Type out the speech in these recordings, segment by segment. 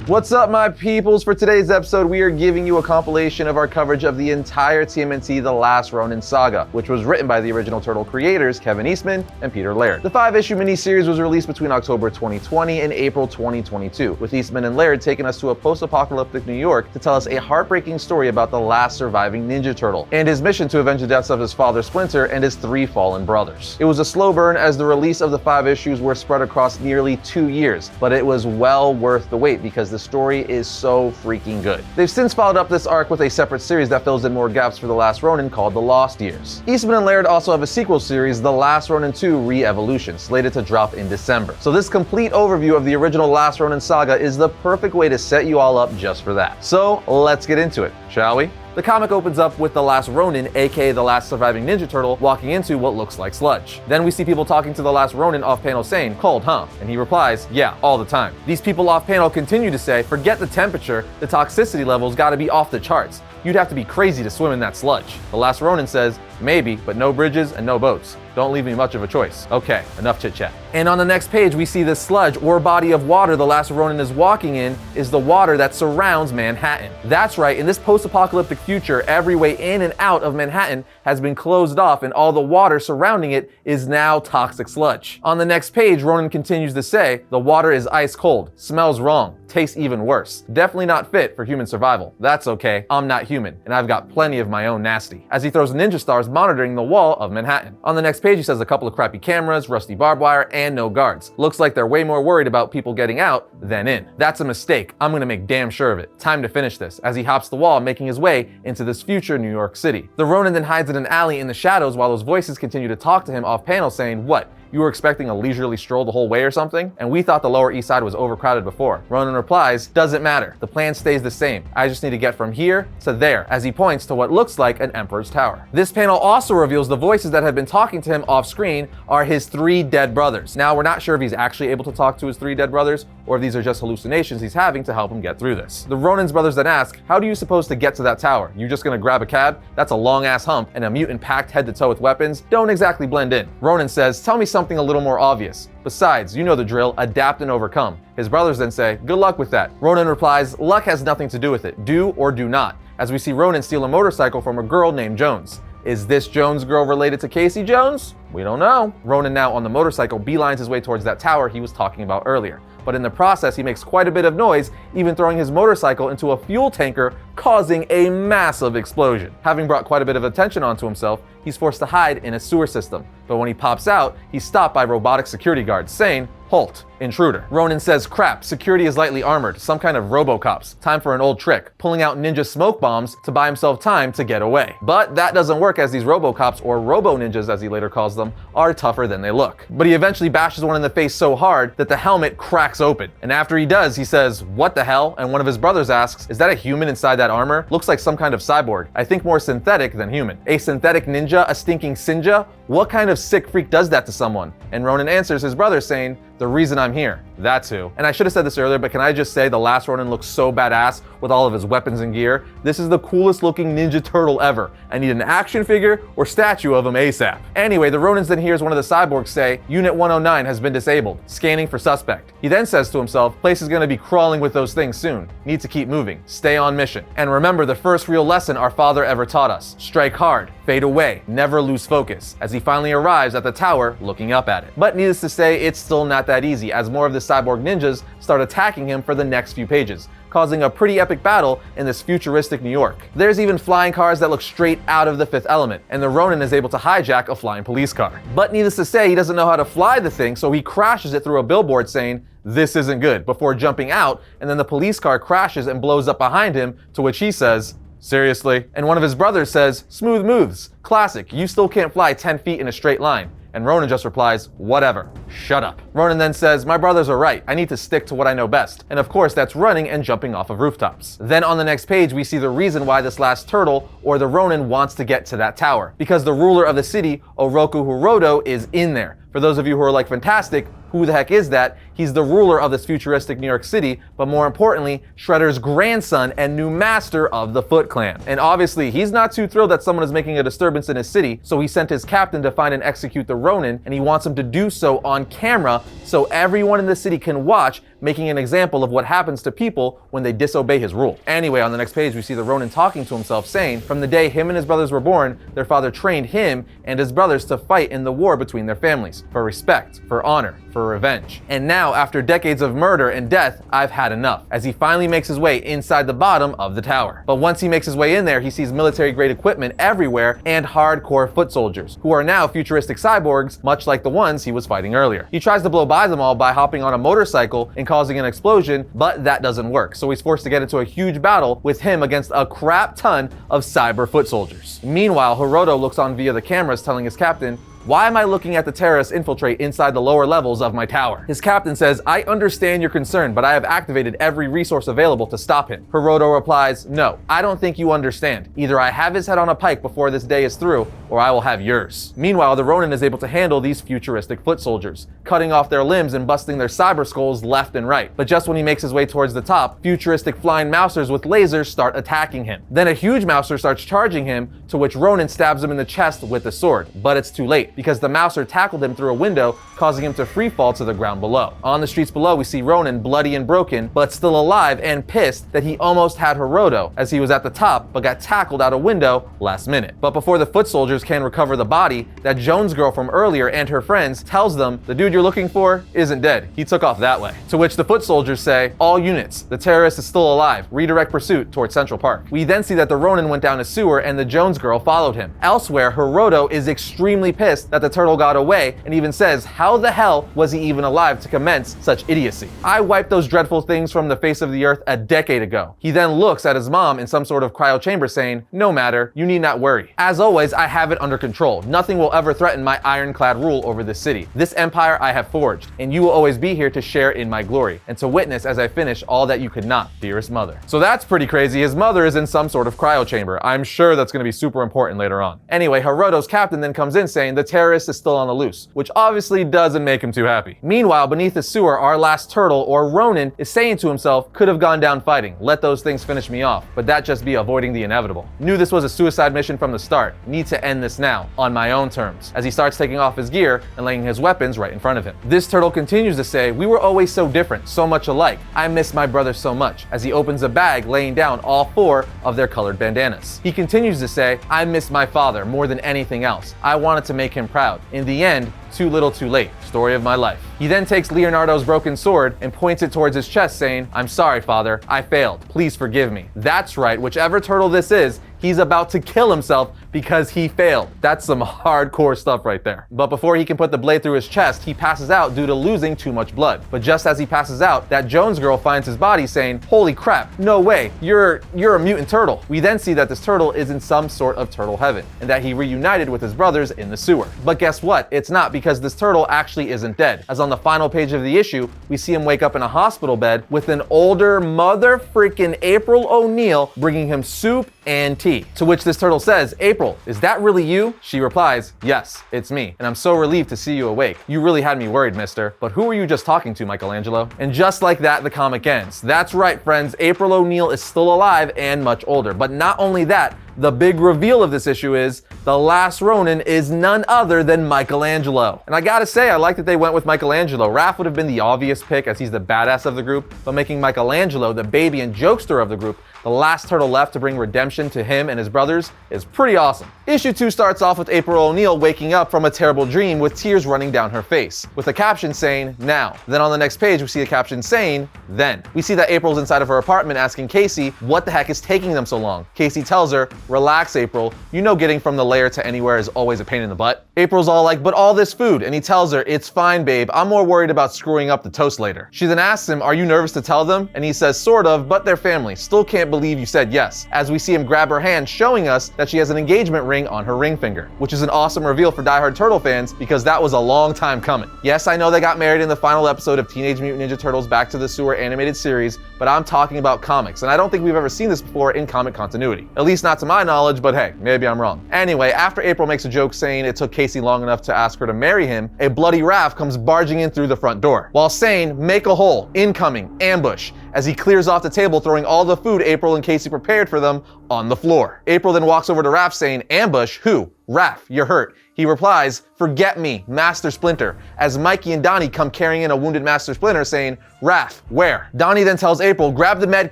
What's up, my peoples? For today's episode, we are giving you a compilation of our coverage of the entire TMNT The Last Ronin Saga, which was written by the original Turtle creators, Kevin Eastman and Peter Laird. The 5-issue miniseries was released between October 2020 and April 2022, with Eastman and Laird taking us to a post-apocalyptic New York to tell us a heartbreaking story about the last surviving Ninja Turtle, and his mission to avenge the deaths of his father Splinter and his 3 fallen brothers. It was a slow burn as the release of the 5 issues were spread across nearly 2 years, but it was well worth the wait because the story is so freaking good. They've since followed up this arc with a separate series that fills in more gaps for The Last Ronin called The Lost Years. Eastman and Laird also have a sequel series, The Last Ronin 2 Re-Evolution, slated to drop in December. So this complete overview of the original Last Ronin Saga is the perfect way to set you all up just for that. So let's get into it, shall we? The comic opens up with the Last Ronin, aka the last surviving Ninja Turtle, walking into what looks like sludge. Then we see people talking to the Last Ronin off-panel saying, "Cold, huh?" And he replies, "Yeah, all the time." These people off-panel continue to say, "Forget the temperature, the toxicity levels gotta be off the charts. You'd have to be crazy to swim in that sludge." The Last Ronin says, "Maybe, but no bridges and no boats. Don't leave me much of a choice." Okay, enough chit-chat. And on the next page, we see the sludge or body of water the Last Ronin is walking in is the water that surrounds Manhattan. That's right, in this post-apocalyptic future, every way in and out of Manhattan has been closed off and all the water surrounding it is now toxic sludge. On the next page, Ronin continues to say, "The water is ice cold, smells wrong, tastes even worse. Definitely not fit for human survival. That's okay, I'm not human, and I've got plenty of my own nasty." As he throws ninja stars monitoring the wall of Manhattan. On the next page, he says a couple of crappy cameras, rusty barbed wire, and no guards. Looks like they're way more worried about people getting out than in. That's a mistake. I'm gonna make damn sure of it. Time to finish this, as he hops the wall, making his way into this future New York City. The Ronin then hides in an alley in the shadows while those voices continue to talk to him off panel saying, "What? You were expecting a leisurely stroll the whole way or something? And we thought the Lower East Side was overcrowded before." Ronin replies, "Doesn't matter. The plan stays the same. I just need to get from here to there," as he points to what looks like an Emperor's Tower. This panel also reveals the voices that have been talking to him off screen are his 3 dead brothers. Now, we're not sure if he's actually able to talk to his 3 dead brothers or if these are just hallucinations he's having to help him get through this. The Ronin's brothers then ask, "How do you suppose to get to that tower? You just gonna grab a cab? That's a long ass hump and a mutant packed head to toe with weapons. Don't exactly blend in." Ronin says, "Tell me something a little more obvious. Besides, you know the drill, adapt and overcome." His brothers then say, "Good luck with that." Ronin replies, "Luck has nothing to do with it. Do or do not," as we see Ronin steal a motorcycle from a girl named Jones. Is this Jones girl related to Casey Jones? We don't know. Ronin, now on the motorcycle, beelines his way towards that tower he was talking about earlier. But in the process, he makes quite a bit of noise, even throwing his motorcycle into a fuel tanker, causing a massive explosion. Having brought quite a bit of attention onto himself, he's forced to hide in a sewer system. But when he pops out, he's stopped by robotic security guards, saying, "Halt, intruder." Ronin says, "Crap, security is lightly armored, some kind of RoboCops. Time for an old trick, pulling out ninja smoke bombs to buy himself time to get away." But that doesn't work, as these RoboCops, or Robo-Ninjas as he later calls them, are tougher than they look. But he eventually bashes one in the face so hard that the helmet cracks open. And after he does, he says, "What the hell?" And one of his brothers asks, "Is that a human inside that armor? Looks like some kind of cyborg. I think more synthetic than human." "A synthetic ninja? A stinking Sinja? What kind of sick freak does that to someone?" And Ronin answers his brother saying, "The reason I'm here. That's who." And I should have said this earlier, but can I just say the Last Ronin looks so badass with all of his weapons and gear. This is the coolest looking Ninja Turtle ever. I need an action figure or statue of him ASAP. Anyway, the Ronins then hears one of the cyborgs say, "Unit 109 has been disabled. Scanning for suspect." He then says to himself, "Place is gonna be crawling with those things soon. Need to keep moving. Stay on mission. And remember the first real lesson our father ever taught us. Strike hard, fade away, never lose focus," as he finally arrives at the tower looking up at it. But needless to say, it's still not that easy, as more of the cyborg ninjas start attacking him for the next few pages, causing a pretty epic battle in this futuristic New York. There's even flying cars that look straight out of the Fifth Element, and the Ronin is able to hijack a flying police car. But needless to say, he doesn't know how to fly the thing, so he crashes it through a billboard saying, "This isn't good," before jumping out, and then the police car crashes and blows up behind him, to which he says, "Seriously?" And one of his brothers says, "Smooth moves. Classic. You still can't fly 10 feet in a straight line." And Ronin just replies, "Whatever. Shut up." Ronin then says, "My brothers are right. I need to stick to what I know best." And of course, that's running and jumping off of rooftops. Then on the next page, we see the reason why this last turtle, or the Ronin, wants to get to that tower. Because the ruler of the city, Oroku Hiroto, is in there. For those of you who are like, "Fantastic, who the heck is that?" He's the ruler of this futuristic New York City, but more importantly, Shredder's grandson and new master of the Foot Clan. And obviously, he's not too thrilled that someone is making a disturbance in his city, so he sent his captain to find and execute the Ronin, and he wants him to do so on camera so everyone in the city can watch, making an example of what happens to people when they disobey his rule. Anyway, on the next page, we see the Ronin talking to himself, saying, from the day him and his brothers were born, their father trained him and his brothers to fight in the war between their families, for respect, for honor, for revenge. And now, after decades of murder and death, I've had enough, as he finally makes his way inside the bottom of the tower. But once he makes his way in there, he sees military-grade equipment everywhere and hardcore foot soldiers, who are now futuristic cyborgs, much like the ones he was fighting earlier. He tries to blow by them all by hopping on a motorcycle and causing an explosion, but that doesn't work, so he's forced to get into a huge battle with him against a crap ton of cyber foot soldiers. Meanwhile, Hiroto looks on via the cameras, telling his captain, why am I looking at the terrorists infiltrate inside the lower levels of my tower? His captain says, I understand your concern, but I have activated every resource available to stop him. Hiroto replies, no, I don't think you understand. Either I have his head on a pike before this day is through, or I will have yours. Meanwhile, the Ronin is able to handle these futuristic foot soldiers, cutting off their limbs and busting their cyber skulls left and right. But just when he makes his way towards the top, futuristic flying mousers with lasers start attacking him. Then a huge mouser starts charging him, to which Ronin stabs him in the chest with the sword, but it's too late, because the mouser tackled him through a window, causing him to free fall to the ground below. On the streets below, we see Ronin bloody and broken, but still alive and pissed that he almost had Hiroto, as he was at the top, but got tackled out a window last minute. But before the foot soldiers can recover the body, that Jones girl from earlier and her friends tells them the dude you're looking for isn't dead. He took off that way. To which the foot soldiers say, all units, the terrorist is still alive. Redirect pursuit towards Central Park. We then see that the Ronin went down a sewer and the Jones girl followed him. Elsewhere, Hiroto is extremely pissed that the turtle got away and even says, how the hell was he even alive to commence such idiocy? I wiped those dreadful things from the face of the earth a decade ago. He then looks at his mom in some sort of cryo chamber, saying, no matter, you need not worry. As always, I have it under control. Nothing will ever threaten my ironclad rule over this city. This empire I have forged, and you will always be here to share in my glory and to witness as I finish all that you could not, dearest mother. So that's pretty crazy. His mother is in some sort of cryo chamber. I'm sure that's going to be super important later on. Anyway, Hiroto's captain then comes in saying the terrorist is still on the loose, which obviously doesn't make him too happy. Meanwhile, beneath the sewer, our last turtle, or Ronin, is saying to himself, could have gone down fighting, let those things finish me off, but that just be avoiding the inevitable. Knew this was a suicide mission from the start, need to end this now, on my own terms, as he starts taking off his gear and laying his weapons right in front of him. This turtle continues to say, we were always so different, so much alike. I miss my brother so much, as he opens a bag, laying down all 4 of their colored bandanas. He continues to say, I miss my father more than anything else. I wanted to make him proud. In the end, too little too late. Story of my life. He then takes Leonardo's broken sword and points it towards his chest, saying, I'm sorry, father. I failed. Please forgive me. That's right. Whichever turtle this is, he's about to kill himself because he failed. That's some hardcore stuff right there. But before he can put the blade through his chest, he passes out due to losing too much blood. But just as he passes out, that Jones girl finds his body, saying, holy crap, no way, you're a mutant turtle. We then see that this turtle is in some sort of turtle heaven, and that he reunited with his brothers in the sewer. But guess what? It's not, because this turtle actually isn't dead. As on the final page of the issue, we see him wake up in a hospital bed with an older mother freaking April O'Neil bringing him soup and tea. To which this turtle says, April, is that really you? She replies, yes, it's me, and I'm so relieved to see you awake. You really had me worried, mister. But who were you just talking to, Michelangelo? And just like that, the comic ends. That's right, friends, April O'Neil is still alive and much older. But not only that, the big reveal of this issue is the last Ronin is none other than Michelangelo. And I gotta say, I like that they went with Michelangelo. Raph would have been the obvious pick, as he's the badass of the group, but making Michelangelo the baby and jokester of the group, the last turtle left to bring redemption to him and his brothers, is pretty awesome. Issue 2 starts off with April O'Neil waking up from a terrible dream with tears running down her face, with a caption saying, now. Then on the next page, we see a caption saying, then. We see that April's inside of her apartment asking Casey what the heck is taking them so long. Casey tells her, relax, April. You know getting from the Laird to anywhere is always a pain in the butt. April's all like, but all this food. And he tells her, it's fine, babe. I'm more worried about screwing up the toast later. She then asks him, are you nervous to tell them? And he says, sort of, but they're family. Still can't believe you said yes. As we see him grab her hand, showing us that she has an engagement ring on her ring finger, which is an awesome reveal for diehard Turtle fans because that was a long time coming. Yes, I know they got married in the final episode of Teenage Mutant Ninja Turtles Back to the Sewer animated series, but I'm talking about comics, and I don't think we've ever seen this before in comic continuity. At least not to my my knowledge, but hey, maybe I'm wrong. Anyway, after April makes a joke saying it took Casey long enough to ask her to marry him, a bloody Raph comes barging in through the front door, while saying, "Make a hole, incoming, ambush," as he clears off the table, throwing all the food April and Casey prepared for them on the floor. April then walks over to Raph saying, "Ambush? Who?" "Raph, you're hurt." He replies, "Forget me, Master Splinter," as Mikey and Donnie come carrying in a wounded Master Splinter saying, "Raph, where?" Donnie then tells April, "Grab the med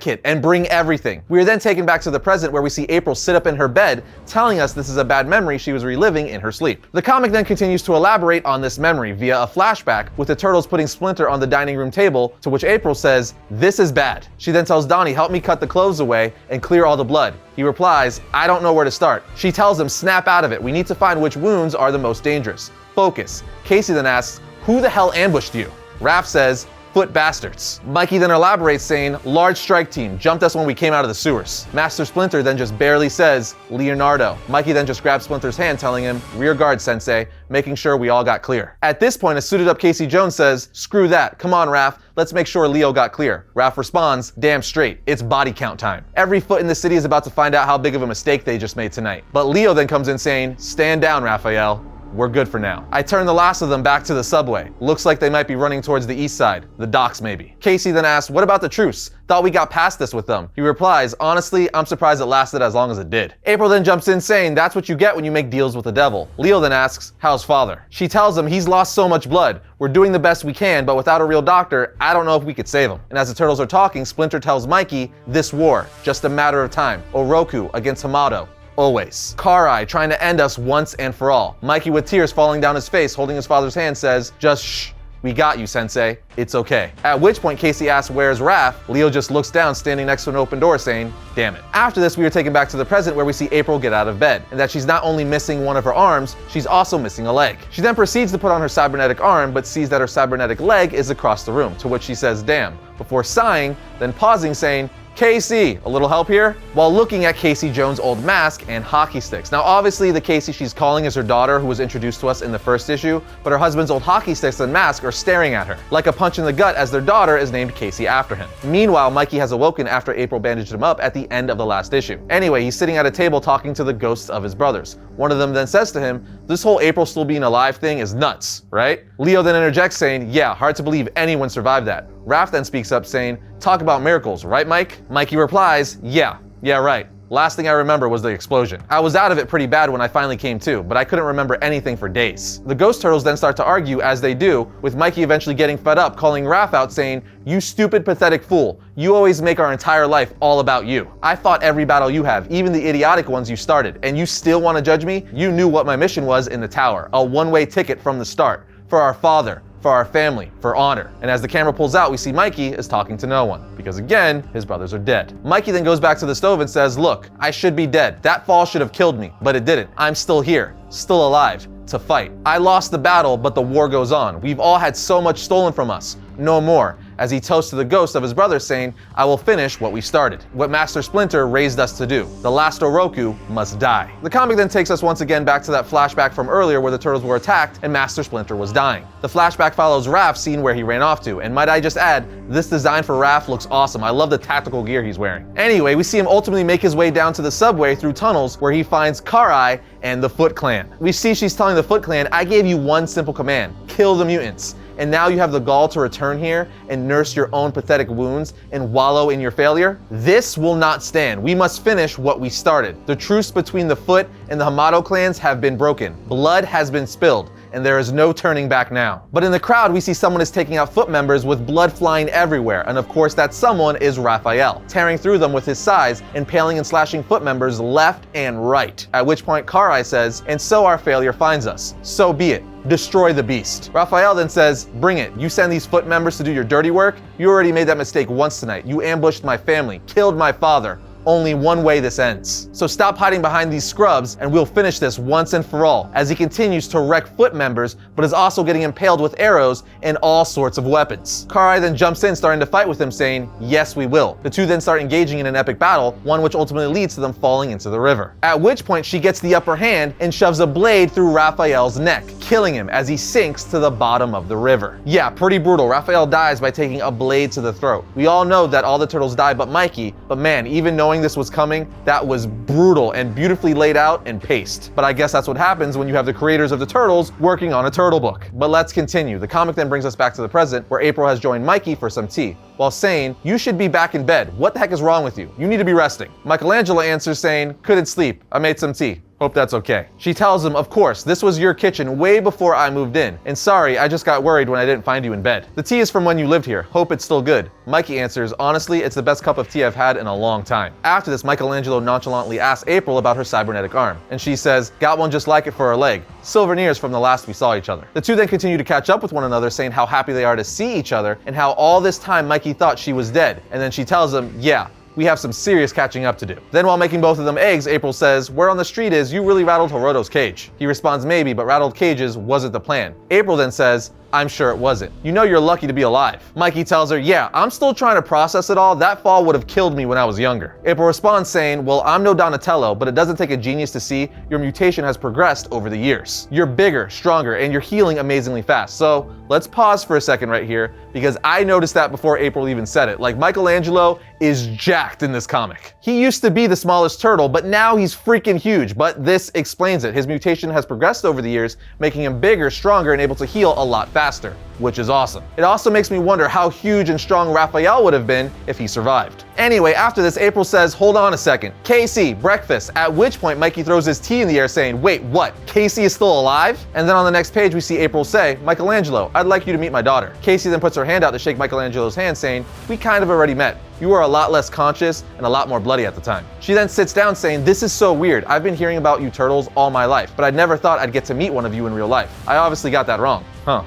kit and bring everything." We are then taken back to the present where we see April sit up in her bed, telling us this is a bad memory she was reliving in her sleep. The comic then continues to elaborate on this memory via a flashback with the Turtles putting Splinter on the dining room table, to which April says, "This is bad." She then tells Donnie, "Help me cut the clothes away and clear all the blood." He replies, "I don't know where to start." She tells him, "Snap out of it. We need to find which wounds are the most dangerous. Focus." Casey then asks, "Who the hell ambushed you?" Raph says, "Foot bastards." Mikey then elaborates saying, "Large strike team, jumped us when we came out of the sewers." Master Splinter then just barely says, "Leonardo." Mikey then just grabs Splinter's hand, telling him, "Rear guard, sensei," making sure we all got clear. At this point, a suited up Casey Jones says, "Screw that, come on Raph, let's make sure Leo got clear." Raph responds, "Damn straight, it's body count time." Every foot in the city is about to find out how big of a mistake they just made tonight. But Leo then comes in saying, "Stand down, Raphael. We're good for now." I turn the last of them back to the subway. Looks like they might be running towards the east side, the docks maybe. Casey then asks, "What about the truce? Thought we got past this with them." He replies, "Honestly, I'm surprised it lasted as long as it did." April then jumps in saying, "That's what you get when you make deals with the devil." Leo then asks, "How's father?" She tells him he's lost so much blood. "We're doing the best we can, but without a real doctor, I don't know if we could save him." And as the Turtles are talking, Splinter tells Mikey, "This war, just a matter of time. Oroku against Hamato. Always. Karai trying to end us once and for all." Mikey, with tears falling down his face, holding his father's hand, says, "Just shh. We got you, sensei. It's okay." At which point Casey asks, "Where's Raph?" Leo just looks down, standing next to an open door, saying, "Damn it." After this, we are taken back to the present where we see April get out of bed, and that she's not only missing one of her arms, she's also missing a leg. She then proceeds to put on her cybernetic arm, but sees that her cybernetic leg is across the room, to which she says, "Damn," before sighing, then pausing, saying, "Casey, a little help here?" while looking at Casey Jones' old mask and hockey sticks. Now obviously the Casey she's calling is her daughter, who was introduced to us in the first issue, but her husband's old hockey sticks and mask are staring at her like a punch in the gut, as their daughter is named Casey after him. Meanwhile, Mikey has awoken after April bandaged him up at the end of the last issue. Anyway, he's sitting at a table talking to the ghosts of his brothers. One of them then says to him, "This whole April still being alive thing is nuts, right?" Leo then interjects saying, "Yeah, hard to believe anyone survived that." Raph then speaks up saying, "Talk about miracles, right Mike?" Mikey replies, Yeah, right. Last thing I remember was the explosion. I was out of it pretty bad when I finally came to, but I couldn't remember anything for days." The Ghost Turtles then start to argue, as they do, with Mikey eventually getting fed up, calling Raph out saying, "You stupid, pathetic fool. You always make our entire life all about you. I fought every battle you have, even the idiotic ones you started, and you still want to judge me? You knew what my mission was in the tower, a one-way ticket from the start, for our father, for our family, for honor." And as the camera pulls out, we see Mikey is talking to no one, because again, his brothers are dead. Mikey then goes back to the stove and says, "Look, I should be dead. That fall should have killed me, but it didn't. I'm still here, still alive, to fight. I lost the battle, but the war goes on. We've all had so much stolen from us. No more." As he toasts to the ghost of his brother, saying, "I will finish what we started, what Master Splinter raised us to do. The last Oroku must die." The comic then takes us once again back to that flashback from earlier where the Turtles were attacked and Master Splinter was dying. The flashback follows Raph seeing where he ran off to, and might I just add, this design for Raph looks awesome. I love the tactical gear he's wearing. Anyway, we see him ultimately make his way down to the subway through tunnels where he finds Karai and the Foot Clan. We see she's telling the Foot Clan, "I gave you one simple command, kill the mutants. And now you have the gall to return here and nurse your own pathetic wounds and wallow in your failure? This will not stand. We must finish what we started. The truce between the Foot and the Hamato clans have been broken. Blood has been spilled, and there is no turning back now." But in the crowd, we see someone is taking out Foot members with blood flying everywhere, and of course that someone is Raphael, tearing through them with his size, impaling and slashing Foot members left and right. At which point Karai says, "And so our failure finds us. So be it. Destroy the beast." Raphael then says, "Bring it. You send these Foot members to do your dirty work? You already made that mistake once tonight. You ambushed my family, killed my father. Only one way this ends. So stop hiding behind these scrubs and we'll finish this once and for all," as he continues to wreck Foot members, but is also getting impaled with arrows and all sorts of weapons. Karai then jumps in, starting to fight with him, saying, "Yes, we will." The two then start engaging in an epic battle, one which ultimately leads to them falling into the river. At which point she gets the upper hand and shoves a blade through Raphael's neck, killing him as he sinks to the bottom of the river. Yeah, pretty brutal. Raphael dies by taking a blade to the throat. We all know that all the turtles die but Mikey, but man, even knowing knowing this was coming, that was brutal and beautifully laid out and paced. But I guess that's what happens when you have the creators of the Turtles working on a turtle book. But let's continue. The comic then brings us back to the present, where April has joined Mikey for some tea, while saying, "You should be back in bed. What the heck is wrong with you? You need to be resting." Michelangelo answers saying, "Couldn't sleep. I made some tea. Hope that's okay." She tells him, "Of course, this was your kitchen way before I moved in. And sorry, I just got worried when I didn't find you in bed. The tea is from when you lived here. Hope it's still good." Mikey answers, "Honestly, it's the best cup of tea I've had in a long time." After this, Michelangelo nonchalantly asks April about her cybernetic arm, and she says, "Got one just like it for her leg. Souvenirs from the last we saw each other." The two then continue to catch up with one another, saying how happy they are to see each other and how all this time Mikey thought she was dead. And then she tells him, "Yeah, we have some serious catching up to do." Then while making both of them eggs, April says, "Word on the street is you really rattled Hiroto's cage." He responds, "Maybe, but rattled cages wasn't the plan." April then says, "I'm sure it wasn't. You know you're lucky to be alive." Mikey tells her, "Yeah, I'm still trying to process it all. That fall would have killed me when I was younger." April responds saying, "Well, I'm no Donatello, but it doesn't take a genius to see your mutation has progressed over the years. You're bigger, stronger, and you're healing amazingly fast." So let's pause for a second right here, because I noticed that before April even said it. Like, Michelangelo is jacked in this comic. He used to be the smallest turtle, but now he's freaking huge. But this explains it. His mutation has progressed over the years, making him bigger, stronger, and able to heal a lot faster, which is awesome. It also makes me wonder how huge and strong Raphael would have been if he survived. Anyway, after this, April says, "Hold on a second. Casey, breakfast." At which point, Mikey throws his tea in the air saying, "Wait, what? Casey is still alive?" And then on the next page, we see April say, "Michelangelo, I'd like you to meet my daughter." Casey then puts her hand out to shake Michelangelo's hand, saying, "We kind of already met. You were a lot less conscious and a lot more bloody at the time." She then sits down saying, "This is so weird. I've been hearing about you turtles all my life, but I'd never thought I'd get to meet one of you in real life. I obviously got that wrong."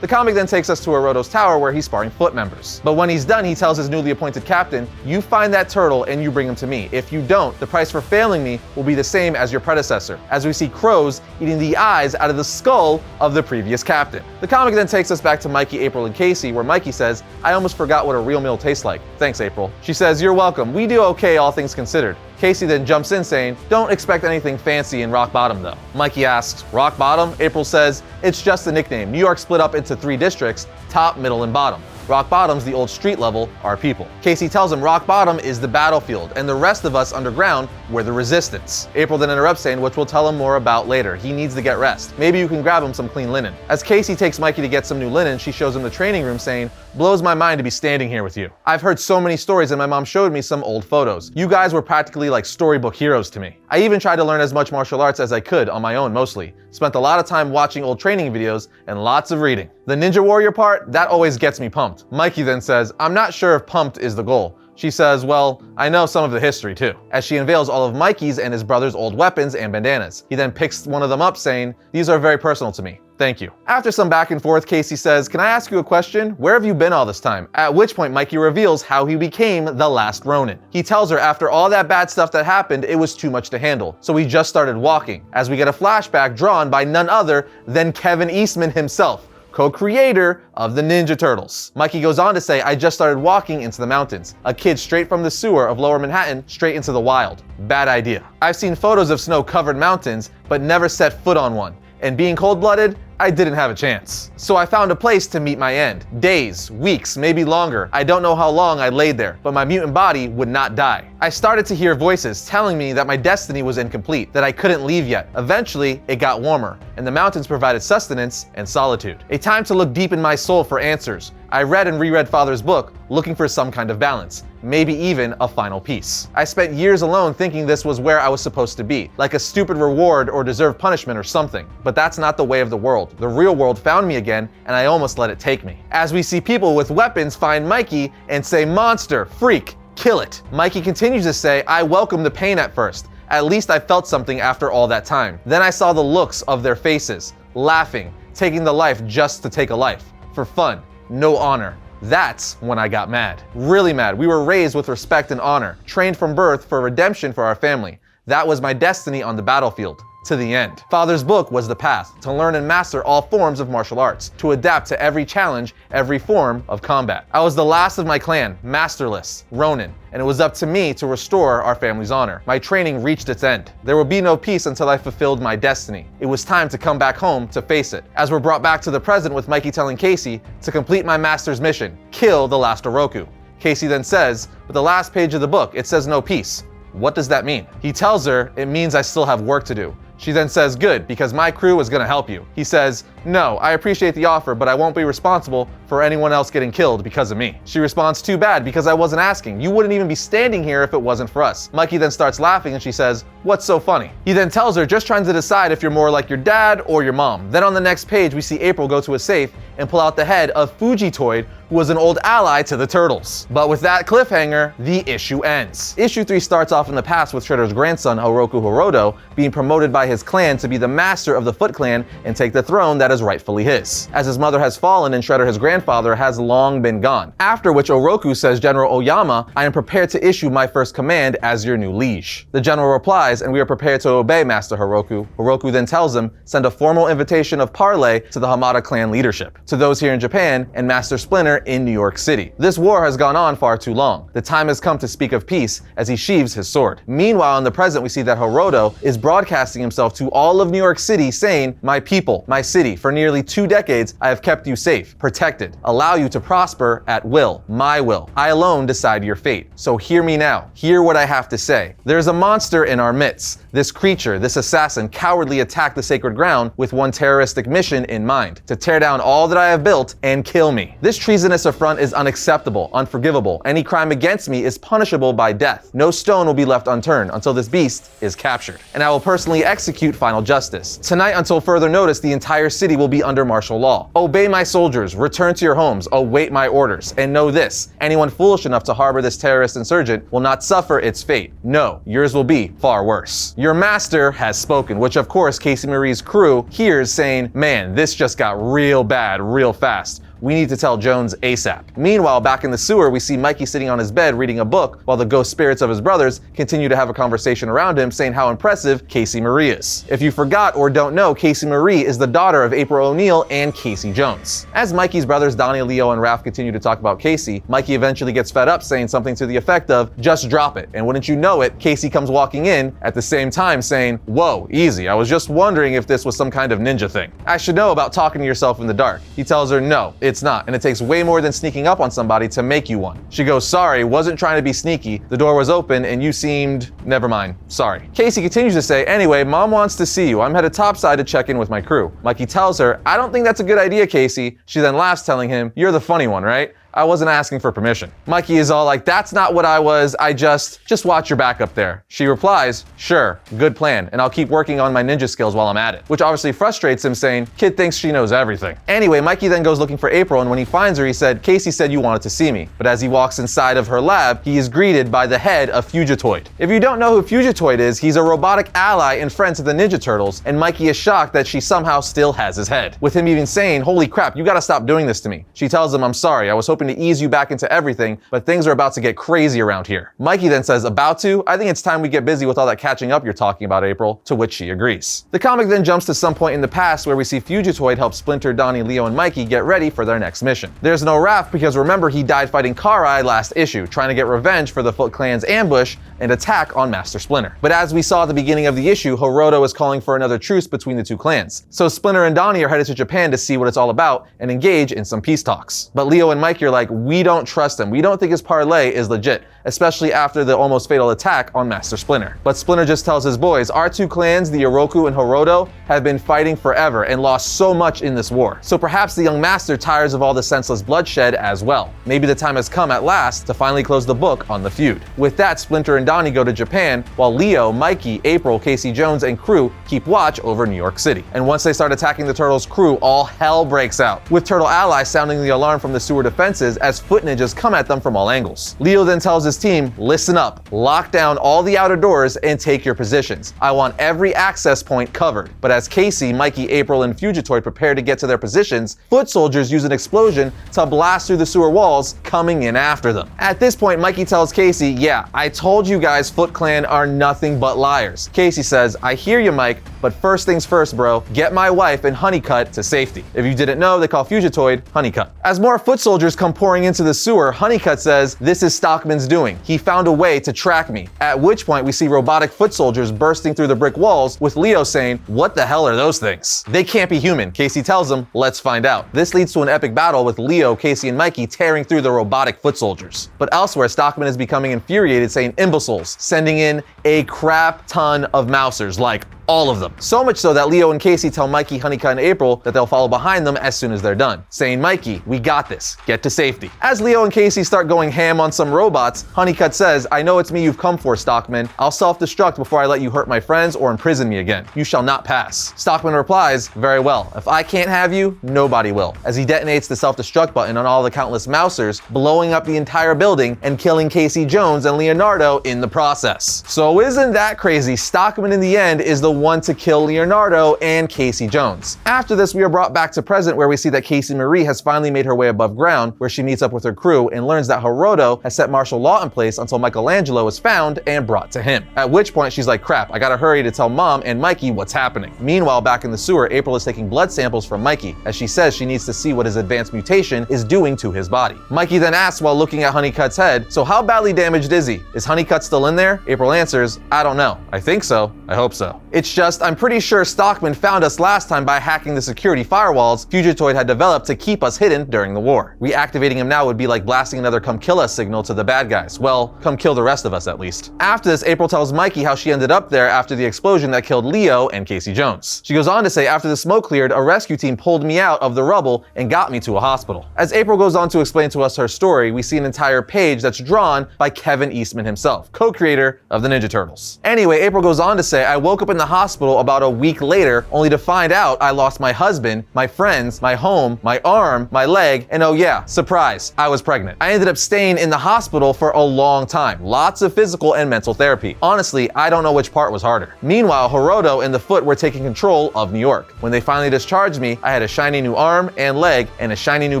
The comic then takes us to Hiroto's tower where he's sparring foot members. But when he's done, he tells his newly appointed captain, "You find that turtle and you bring him to me. If you don't, the price for failing me will be the same as your predecessor," as we see crows eating the eyes out of the skull of the previous captain. The comic then takes us back to Mikey, April, and Casey, where Mikey says, "I almost forgot what a real meal tastes like. Thanks, April." She says, "You're welcome. We do okay, all things considered." Casey then jumps in saying, "Don't expect anything fancy in Rock Bottom though." Mikey asks, "Rock Bottom?" April says, "It's just a nickname. New York split up into 3 districts, top, middle, and bottom. Rock Bottom's the old street level, our people." Casey tells him Rock Bottom is the battlefield, and the rest of us underground, we're the resistance. April then interrupts saying, which we'll tell him more about later, he needs to get rest. Maybe you can grab him some clean linen. As Casey takes Mikey to get some new linen, she shows him the training room saying, "Blows my mind to be standing here with you. I've heard so many stories and my mom showed me some old photos. You guys were practically like storybook heroes to me. I even tried to learn as much martial arts as I could on my own mostly. Spent a lot of time watching old training videos and lots of reading. The Ninja Warrior part, that always gets me pumped." Mikey then says, "I'm not sure if pumped is the goal." She says, "Well, I know some of the history too," as she unveils all of Mikey's and his brother's old weapons and bandanas. He then picks one of them up saying, "These are very personal to me. Thank you." After some back and forth, Casey says, "Can I ask you a question? Where have you been all this time?" At which point Mikey reveals how he became the Last Ronin. He tells her after all that bad stuff that happened, it was too much to handle, so he just started walking, as we get a flashback drawn by none other than Kevin Eastman himself, co-creator of the Ninja Turtles. Mikey goes on to say, "I just started walking into the mountains. A kid straight from the sewer of Lower Manhattan straight into the wild. Bad idea. I've seen photos of snow-covered mountains, but never set foot on one. And being cold-blooded, I didn't have a chance. So I found a place to meet my end. Days, weeks, maybe longer. I don't know how long I laid there, but my mutant body would not die. I started to hear voices telling me that my destiny was incomplete, that I couldn't leave yet. Eventually, it got warmer, and the mountains provided sustenance and solitude. A time to look deep in my soul for answers. I read and reread Father's book, looking for some kind of balance, maybe even a final piece. I spent years alone thinking this was where I was supposed to be, like a stupid reward or deserved punishment or something. But that's not the way of the world. The real world found me again, and I almost let it take me." As we see people with weapons find Mikey and say, "Monster, freak, kill it." Mikey continues to say, "I welcomed the pain at first. At least I felt something after all that time. Then I saw the looks of their faces, laughing, taking the life just to take a life. For fun, no honor. That's when I got mad. Really mad. We were raised with respect and honor, trained from birth for redemption for our family. That was my destiny on the battlefield. To the end. Father's book was the path to learn and master all forms of martial arts, to adapt to every challenge, every form of combat. I was the last of my clan, masterless, Ronin, and it was up to me to restore our family's honor. My training reached its end. There would be no peace until I fulfilled my destiny. It was time to come back home to face it." As we're brought back to the present with Mikey telling Casey to complete my master's mission, kill the last Oroku. Casey then says, "But the last page of the book, it says no peace." What does that mean? He tells her it means I still have work to do. She then says, good, because my crew is gonna help you. He says, no, I appreciate the offer, but I won't be responsible for anyone else getting killed because of me. She responds, too bad, because I wasn't asking. You wouldn't even be standing here if it wasn't for us. Mikey then starts laughing and she says, what's so funny? He then tells her, just trying to decide if you're more like your dad or your mom. Then on the next page, we see April go to a safe and pull out the head of Fugitoid, who was an old ally to the Turtles. But with that cliffhanger, the issue ends. Issue 3 starts off in the past with Shredder's grandson, Oroku Horodo, being promoted by his clan to be the master of the Foot Clan and take the throne that is rightfully his, as his mother has fallen and Shredder, his grandfather, has long been gone. After which Oroku says, General Oyama, I am prepared to issue my first command as your new liege. The general replies, and we are prepared to obey, Master Horoku. Horoku then tells him, send a formal invitation of parley to the Hamada clan leadership, to those here in Japan, and Master Splinter in New York City. This war has gone on far too long. The time has come to speak of peace as he sheaves his sword. Meanwhile, in the present, we see that Horodo is broadcasting himself to all of New York City saying, my people, my city, for nearly 2 decades, I have kept you safe, protected, allow you to prosper at will, my will. I alone decide your fate. So hear me now. Hear what I have to say. There's a monster in our midst. This creature, this assassin, cowardly attacked the sacred ground with one terroristic mission in mind, to tear down all that I have built and kill me. This treasonous affront is unacceptable, unforgivable. Any crime against me is punishable by death. No stone will be left unturned until this beast is captured, and I will personally execute final justice. Tonight, until further notice, the entire city will be under martial law. Obey my soldiers, return to your homes, await my orders, and know this, anyone foolish enough to harbor this terrorist insurgent will not suffer its fate. No, yours will be far worse. Your master has spoken, which of course Casey Marie's crew hears saying, man, this just got real bad real fast. We need to tell Jones ASAP. Meanwhile, back in the sewer, we see Mikey sitting on his bed reading a book while the ghost spirits of his brothers continue to have a conversation around him saying how impressive Casey Marie is. If you forgot or don't know, Casey Marie is the daughter of April O'Neil and Casey Jones. As Mikey's brothers Donnie, Leo, and Raph continue to talk about Casey, Mikey eventually gets fed up saying something to the effect of, just drop it. And wouldn't you know it, Casey comes walking in at the same time saying, whoa, easy, I was just wondering if this was some kind of ninja thing. I should know about talking to yourself in the dark. He tells her, no, it's not, and it takes way more than sneaking up on somebody to make you one. She goes, sorry, wasn't trying to be sneaky. The door was open and you seemed, never mind, sorry. Casey continues to say, anyway, mom wants to see you. I'm headed topside to check in with my crew. Mikey tells her, I don't think that's a good idea, Casey. She then laughs, telling him, you're the funny one, right? I wasn't asking for permission. Mikey is all like, that's not what I was, I just watch your back up there. She replies, sure, good plan, and I'll keep working on my ninja skills while I'm at it. Which obviously frustrates him, saying, kid thinks she knows everything. Anyway, Mikey then goes looking for April, and when he finds her, he said, Casey said you wanted to see me. But as he walks inside of her lab, he is greeted by the head of Fugitoid. If you don't know who Fugitoid is, he's a robotic ally and friend to the Ninja Turtles, and Mikey is shocked that she somehow still has his head. With him even saying, holy crap, you gotta stop doing this to me. She tells him, I'm sorry, I was hoping to ease you back into everything, but things are about to get crazy around here. Mikey then says, about to? I think it's time we get busy with all that catching up you're talking about, April, to which she agrees. The comic then jumps to some point in the past where we see Fugitoid help Splinter, Donnie, Leo, and Mikey get ready for their next mission. There's no Raph because remember he died fighting Karai last issue, trying to get revenge for the Foot Clan's ambush and attack on Master Splinter. But as we saw at the beginning of the issue, Horodo is calling for another truce between the two clans. So Splinter and Donnie are headed to Japan to see what it's all about and engage in some peace talks. But Leo and Mikey are like, we don't trust him. We don't think his parlay is legit, especially after the almost fatal attack on Master Splinter. But Splinter just tells his boys, our two clans, the Oroku and Horodo, have been fighting forever and lost so much in this war. So perhaps the young master tires of all the senseless bloodshed as well. Maybe the time has come at last to finally close the book on the feud. With that, Splinter and Donnie go to Japan, while Leo, Mikey, April, Casey Jones, and crew keep watch over New York City. And once they start attacking the Turtles' crew, all hell breaks out, with Turtle allies sounding the alarm from the sewer defenses as foot ninjas come at them from all angles. Leo then tells his team, listen up, lock down all the outer doors and take your positions. I want every access point covered. But as Casey, Mikey, April, and Fugitoid prepare to get to their positions, foot soldiers use an explosion to blast through the sewer walls, coming in after them. At this point, Mikey tells Casey, yeah, I told you guys Foot Clan are nothing but liars. Casey says, I hear you, Mike, but But first things first, bro, get my wife and Honeycutt to safety. If you didn't know, they call Fugitoid Honeycutt. As more foot soldiers come pouring into the sewer, Honeycutt says, "This is Stockman's doing. He found a way to track me." At which point we see robotic foot soldiers bursting through the brick walls, with Leo saying, "What the hell are those things? They can't be human." Casey tells him, "Let's find out." This leads to an epic battle with Leo, Casey, and Mikey tearing through the robotic foot soldiers. But elsewhere, Stockman is becoming infuriated, saying imbeciles, sending in a crap ton of mousers, like all of them. So much so that Leo and Casey tell Mikey, Honeycutt, and April that they'll follow behind them as soon as they're done, saying, "Mikey, we got this. Get to safety." As Leo and Casey start going ham on some robots, Honeycutt says, "I know it's me you've come for, Stockman. I'll self-destruct before I let you hurt my friends or imprison me again. You shall not pass." Stockman replies, "Very well. If I can't have you, nobody will," as he detonates the self-destruct button on all the countless mousers, blowing up the entire building and killing Casey Jones and Leonardo in the process. So isn't that crazy? Stockman in the end is the one to kill Leonardo and Casey Jones. After this, we are brought back to present, where we see that Casey Marie has finally made her way above ground, where she meets up with her crew and learns that Hiroto has set martial law in place until Michelangelo is found and brought to him. At which point she's like, "Crap, I gotta hurry to tell Mom and Mikey what's happening." Meanwhile, back in the sewer, April is taking blood samples from Mikey, as she says she needs to see what his advanced mutation is doing to his body. Mikey then asks while looking at Honeycutt's head, "So how badly damaged is he? Is Honeycutt still in there?" April answers, "I don't know. I think so. I hope so. It's just, I'm pretty sure Stockman found us last time by hacking the security firewalls Fugitoid had developed to keep us hidden during the war. Reactivating him now would be like blasting another come kill us signal to the bad guys. Well, come kill the rest of us at least." After this, April tells Mikey how she ended up there after the explosion that killed Leo and Casey Jones. She goes on to say, "After the smoke cleared, a rescue team pulled me out of the rubble and got me to a hospital." As April goes on to explain to us her story, we see an entire page that's drawn by Kevin Eastman himself, co-creator of the Ninja Turtles. Anyway, April goes on to say, "I woke up in the hospital about a week later, only to find out I lost my husband, my friends, my home, my arm, my leg, and oh yeah, surprise, I was pregnant. I ended up staying in the hospital for a long time. Lots of physical and mental therapy. Honestly, I don't know which part was harder." Meanwhile, Hiroto and the Foot were taking control of New York. When they finally discharged me, I had a shiny new arm and leg and a shiny new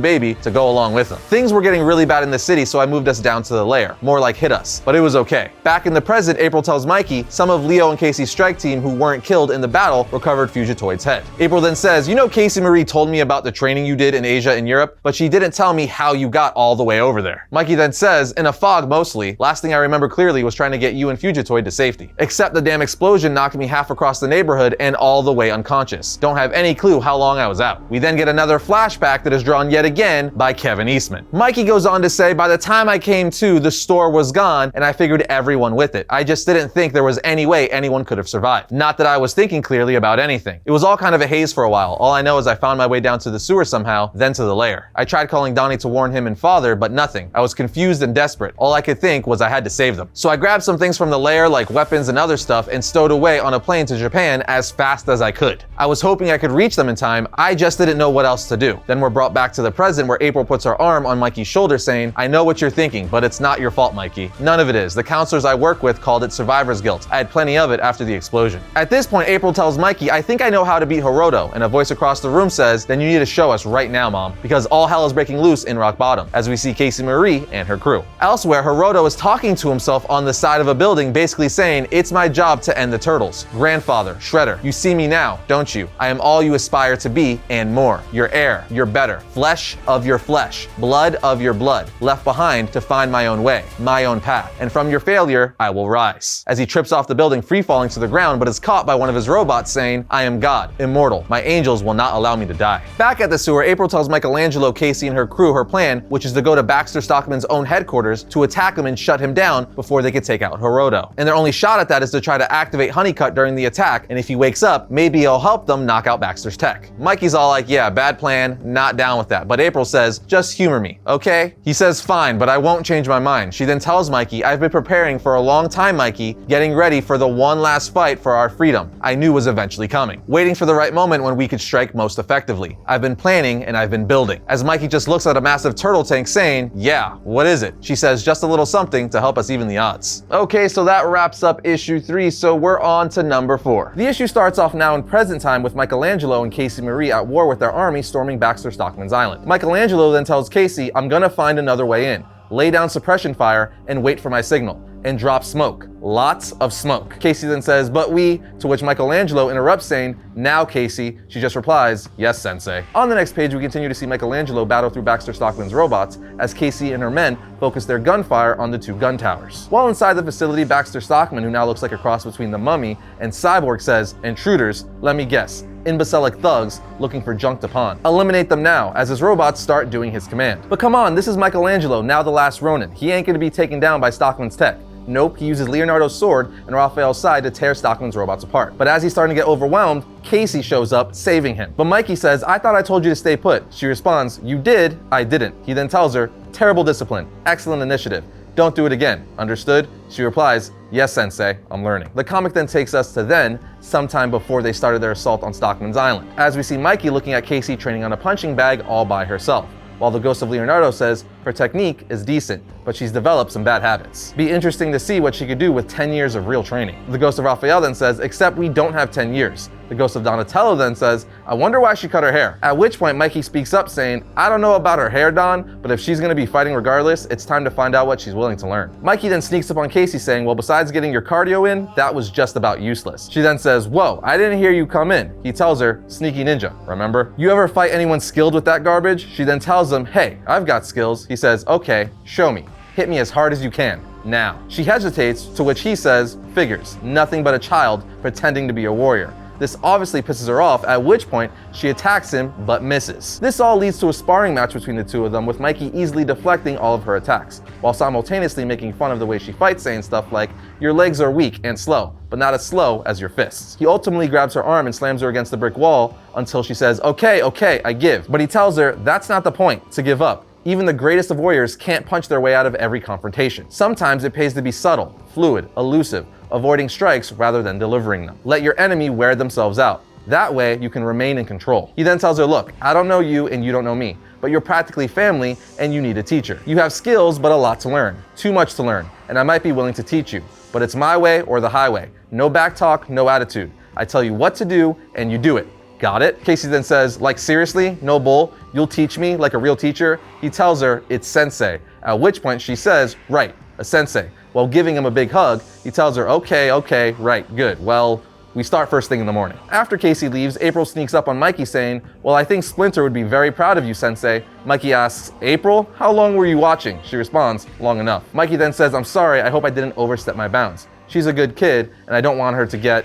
baby to go along with them. Things were getting really bad in the city, so I moved us down to the lair. More like hit us, but it was okay. Back in the present, April tells Mikey some of Leo and Casey's strike team who weren't killed in the battle recovered Fugitoid's head. April then says, "You know, Casey Marie told me about the training you did in Asia and Europe, but she didn't tell me how you got all the way over there." Mikey then says, "In a fog mostly. Last thing I remember clearly was trying to get you and Fugitoid to safety. Except the damn explosion knocked me half across the neighborhood and all the way unconscious. Don't have any clue how long I was out." We then get another flashback that is drawn yet again by Kevin Eastman. Mikey goes on to say, "By the time I came to, the store was gone and I figured everyone with it. I just didn't think there was any way anyone could have survived. Not that I was thinking clearly about anything. It was all kind of a haze for a while. All I know is I found my way down to the sewer somehow, then to the lair. I tried calling Donnie to warn him and father, but nothing. I was confused and desperate. All I could think was I had to save them. So I grabbed some things from the lair, like weapons and other stuff, and stowed away on a plane to Japan as fast as I could. I was hoping I could reach them in time. I just didn't know what else to do." Then we're brought back to the present, where April puts her arm on Mikey's shoulder, saying, "I know what you're thinking, but it's not your fault, Mikey. None of it is. The counselors I work with called it survivor's guilt. I had plenty of it after the explosion." At this point, April tells Mikey, "I think I know how to beat Hiroto," and a voice across the room says, "Then you need to show us right now, Mom," because all hell is breaking loose in Rock Bottom, as we see Casey Marie and her crew. Elsewhere, Hiroto is talking to himself on the side of a building, basically saying, "It's my job to end the Turtles. Grandfather, Shredder, you see me now, don't you? I am all you aspire to be and more. Your heir, your better, flesh of your flesh, blood of your blood, left behind to find my own way, my own path, and from your failure, I will rise." As he trips off the building, free falling to the ground, but is caught by one of his robots saying, "I am God, immortal. My angels will not allow me to die." Back at the sewer, April tells Michelangelo, Casey, and her crew her plan, which is to go to Baxter Stockman's own headquarters to attack him and shut him down before they could take out Hiroto. And their only shot at that is to try to activate Honeycutt during the attack, and if he wakes up, maybe he'll help them knock out Baxter's tech. Mikey's all like, "Yeah, bad plan, not down with that," but April says, "Just humor me, okay?" He says, "Fine, but I won't change my mind." She then tells Mikey, "I've been preparing for a long time, Mikey, getting ready for the one last fight for our freedom I knew was eventually coming, waiting for the right moment when we could strike most effectively. I've been planning and I've been building." As Mikey just looks at a massive turtle tank saying, "Yeah, what is it?" She says, "Just a little something to help us even the odds." Okay, so that wraps up issue 3, so we're on to number 4. The issue starts off now in present time with Michelangelo and Casey Marie at war with their army storming Baxter Stockman's island. Michelangelo then tells Casey, "I'm gonna find another way in. Lay down suppression fire and wait for my signal. And drop smoke. lots of smoke. Casey then says, but we, to which Michelangelo interrupts saying, now Casey. She just replies, yes, sensei. On the next page, we continue to see Michelangelo battle through Baxter Stockman's robots as Casey and her men focus their gunfire on the two gun towers. While inside the facility, Baxter Stockman, who now looks like a cross between the Mummy and Cyborg, says, intruders, let me guess, imbecilic thugs looking for junk to pawn. Eliminate them now, as his robots start doing his command. But come on, this is Michelangelo, now the last Ronin. He ain't gonna be taken down by Stockman's tech. Nope, he uses Leonardo's sword and Raphael's side to tear Stockman's robots apart. But as he's starting to get overwhelmed, Casey shows up, saving him. But Mikey says, I thought I told you to stay put. She responds, you did, I didn't. He then tells her, terrible discipline, excellent initiative. Don't do it again, understood? She replies, yes, sensei, I'm learning. The comic then takes us to then, sometime before they started their assault on Stockman's Island, as we see Mikey looking at Casey training on a punching bag all by herself, while the ghost of Leonardo says her technique is decent, but she's developed some bad habits. Be interesting to see what she could do with 10 years of real training. The ghost of Raphael then says, except we don't have 10 years. The ghost of Donatello then says, I wonder why she cut her hair. At which point Mikey speaks up saying, I don't know about her hair, Don, but if she's gonna be fighting regardless, it's time to find out what she's willing to learn. Mikey then sneaks up on Casey saying, well, besides getting your cardio in, that was just about useless. She then says, whoa, I didn't hear you come in. He tells her, sneaky ninja, remember? You ever fight anyone skilled with that garbage? She then tells him, hey, I've got skills. He says, okay, show me. Hit me as hard as you can. Now. She hesitates, to which he says, figures, nothing but a child pretending to be a warrior. This obviously pisses her off, at which point she attacks him but misses. This all leads to a sparring match between the two of them, with Mikey easily deflecting all of her attacks, while simultaneously making fun of the way she fights, saying stuff like, your legs are weak and slow, but not as slow as your fists. He ultimately grabs her arm and slams her against the brick wall until she says, okay, I give. But he tells her that's not the point, to give up. Even the greatest of warriors can't punch their way out of every confrontation. Sometimes it pays to be subtle, fluid, elusive, avoiding strikes rather than delivering them. Let your enemy wear themselves out. That way you can remain in control. He then tells her, look, I don't know you and you don't know me, but you're practically family and you need a teacher. You have skills, but a lot to learn. Too much to learn, and I might be willing to teach you. But it's my way or the highway. No backtalk, no attitude. I tell you what to do and you do it. Got it? Casey then says, like seriously, no bull, you'll teach me like a real teacher? He tells her it's sensei, at which point she says, right, a sensei. While giving him a big hug, he tells her, okay, right, good. Well, we start first thing in the morning. After Casey leaves, April sneaks up on Mikey saying, well, I think Splinter would be very proud of you, sensei. Mikey asks, April, how long were you watching? She responds, long enough. Mikey then says, I'm sorry, I hope I didn't overstep my bounds. She's a good kid, and I don't want her to